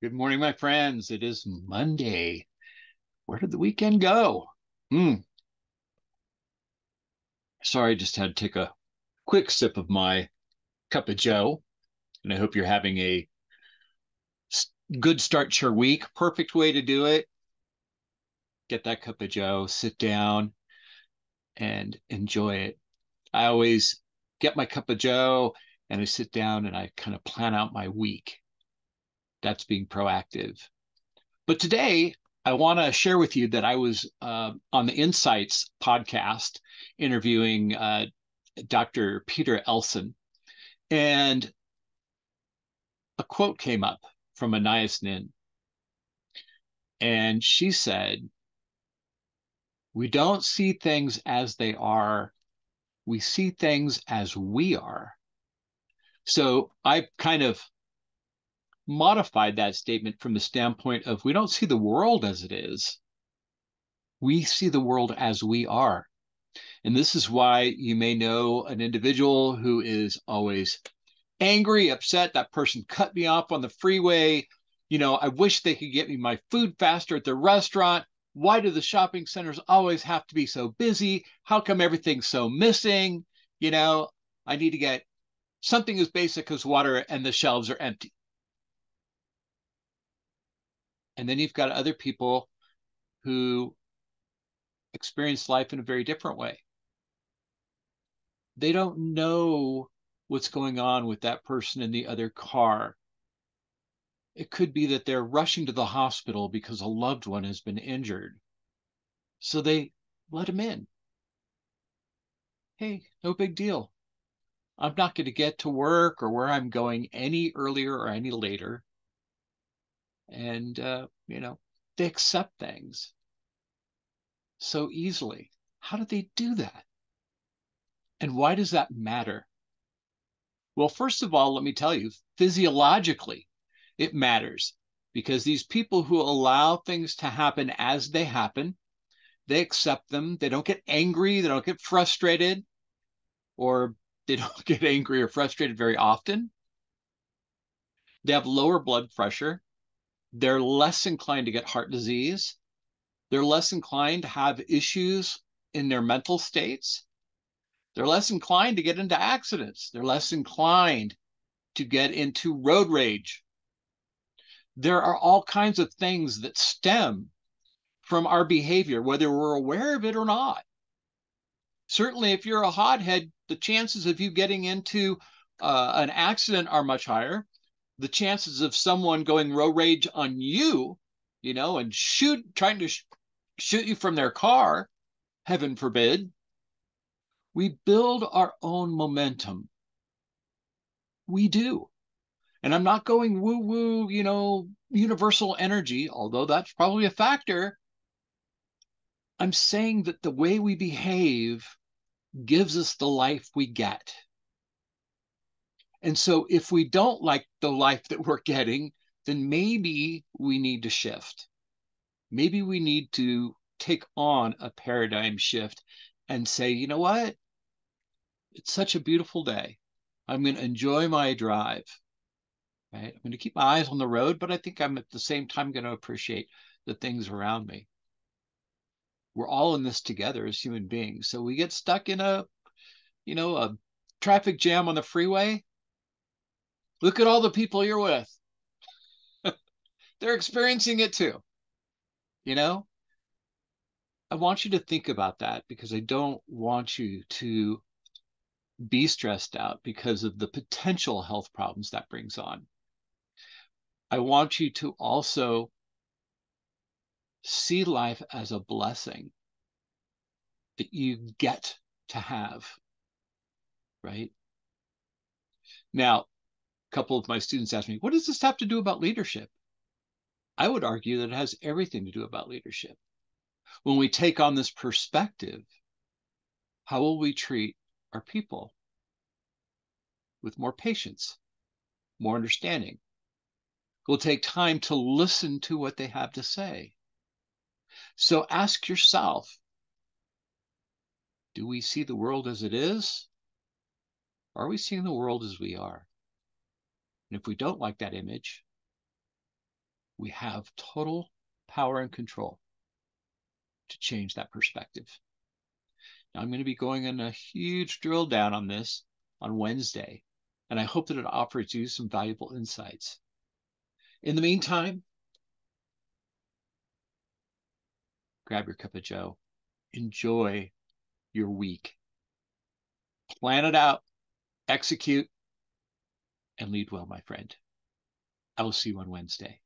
Good morning, my friends. It is Monday. Where did the weekend go? Hmm. Sorry, I just had to take a quick sip of my cup of Joe, and I hope you're having a good start to your week. Perfect way to do it. Get that cup of Joe, sit down, and enjoy it. I always get my cup of Joe and I sit down and I kind of plan out my week. That's being proactive. But today, I want to share with you that I was on the Insights podcast interviewing Dr. Peter Elson, and a quote came up from Anias Nin, and she said, "We don't see things as they are, we see things as we are." So I kind of modified that statement from the standpoint of we don't see the world as it is, we see the world as we are. And this is why you may know an individual who is always angry, upset. That person cut me off on the freeway. I wish they could get me my food faster at the restaurant. Why do the shopping centers always have to be so busy? How come everything's so missing? You know, I need to get something as basic as water and the shelves are empty. And then you've got other people who experience life in a very different way. They don't know what's going on with that person in the other car. It could be that they're rushing to the hospital because a loved one has been injured. So they let him in. Hey, no big deal. I'm not going to get to work or where I'm going any earlier or any later. And, they accept things so easily. How do they do that? And why does that matter? Well, first of all, let me tell you, physiologically, it matters because these people who allow things to happen as they happen, they accept them. They don't get angry. They don't get frustrated, or they don't get angry or frustrated very often. They have lower blood pressure. They're less inclined to get heart disease. They're less inclined to have issues in their mental states. They're less inclined to get into accidents. They're less inclined to get into road rage. There are all kinds of things that stem from our behavior, whether we're aware of it or not. Certainly, if you're a hothead, the chances of you getting into an accident are much higher. The chances of someone going road rage on you, and trying to shoot you from their car, heaven forbid. We build our own momentum. We do. And I'm not going woo woo, universal energy, although that's probably a factor. I'm saying that the way we behave gives us the life we get. And so if we don't like the life that we're getting, then maybe we need to shift. Maybe we need to take on a paradigm shift and say, you know what? It's such a beautiful day. I'm going to enjoy my drive. Right? I'm going to keep my eyes on the road, but I think I'm at the same time going to appreciate the things around me. We're all in this together as human beings. So we get stuck in a traffic jam on the freeway. Look at all the people you're with. They're experiencing it too. You know, I want you to think about that because I don't want you to be stressed out because of the potential health problems that brings on. I want you to also see life as a blessing that you get to have, right? Now, a couple of my students asked me, what does this have to do about leadership? I would argue that it has everything to do about leadership. When we take on this perspective, how will we treat our people? With more patience, more understanding. We'll take time to listen to what they have to say. So ask yourself, do we see the world as it is? Or are we seeing the world as we are? And if we don't like that image, We have total power and control to change that perspective. Now, I'm going to be going on a huge drill down on this on Wednesday, and I hope that it offers you some valuable insights. In the meantime, grab your cup of joe, enjoy your week, plan it out, execute, and lead well, my friend. I will see you on Wednesday.